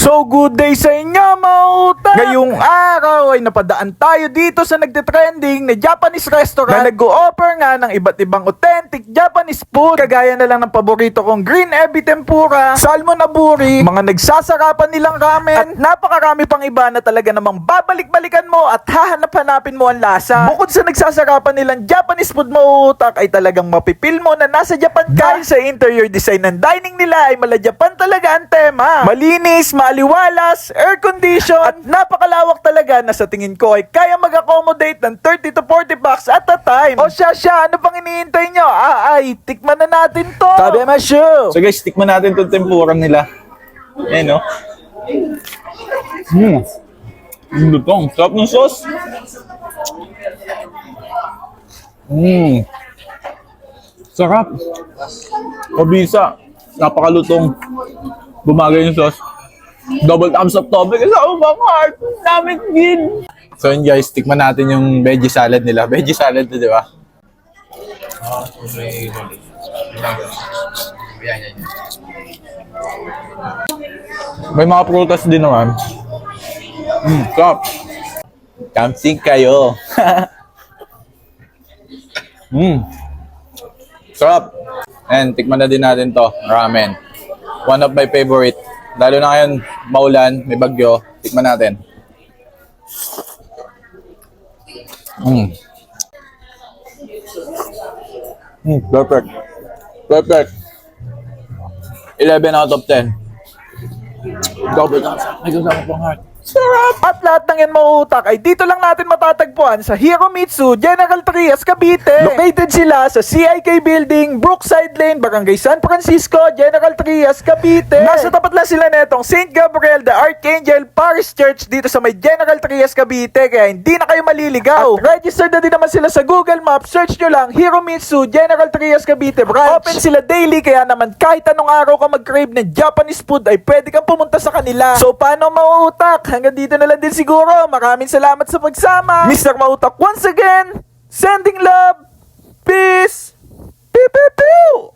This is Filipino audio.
So good day sa inyo mga utak! Ngayong araw ay napadaan tayo dito sa nagtitrending na Japanese restaurant na nag-o-offer nga ng iba't ibang authentic Japanese food. Kagaya na lang ng paborito kong green ebi tempura, salmon aburi, mga nagsasarapan nilang ramen, at napakarami pang iba na talaga namang babalik-balikan mo at hahanap-hanapin mo ang lasa. Bukod sa nagsasarapan nilang Japanese food mga utak, ay talagang mapipil mo na nasa Japan ka. Dahil sa interior design ng dining nila ay mala Japan talaga ang tema. Malinis, maaliwalas, air condition, at napakalawak talaga na sa tingin ko ay kaya mag-accommodate ng 30 to 40 bucks at a time. O siya, ano pang iniintay nyo? Tikman na natin to. Sabi masyo. So guys, tikman natin itong tempura nila. Ayan, no? Lutong. Sarap ng sauce. Sarap. Mabisa. Napakalutong. Bumagay yung sauce. Double thumbs up to. Because ako bang heart. Namit din. So yun guys, tikman natin yung veggie salad nila. Veggie salad na, di ba? May mga prutas din naman. Sarap. Kamsing kayo. Sarap. And tikman na din natin to, ramen. One of my favorite. Lalo na ngayon, maulan, may bagyo. Tikman natin. Perfect. Perfect. 11 out of 10. Double thumbs up. May kasama pang heart. Sarap! At lahat ng yan mga utak ay dito lang natin matatagpuan sa Hiromitsu, General Trias, Cavite. Located sila sa CIK Building, Brookside Lane, Barangay San Francisco, General Trias, Cavite. Nasa tapat lang sila netong St. Gabriel the Archangel Parish Church dito sa may General Trias, Cavite. Kaya hindi na kayo maliligaw. At registered na din naman sila sa Google Maps. Search nyo lang Hiromitsu, General Trias, Cavite branch. Open sila daily, kaya naman kahit anong araw ka mag-crave ng Japanese food ay pwede kang pumunta sa kanila. So paano mga utak? Hanggang dito na lang din siguro. Maraming salamat sa pagsama. Mr. Mautak once again, sending love, peace, pew pew pew.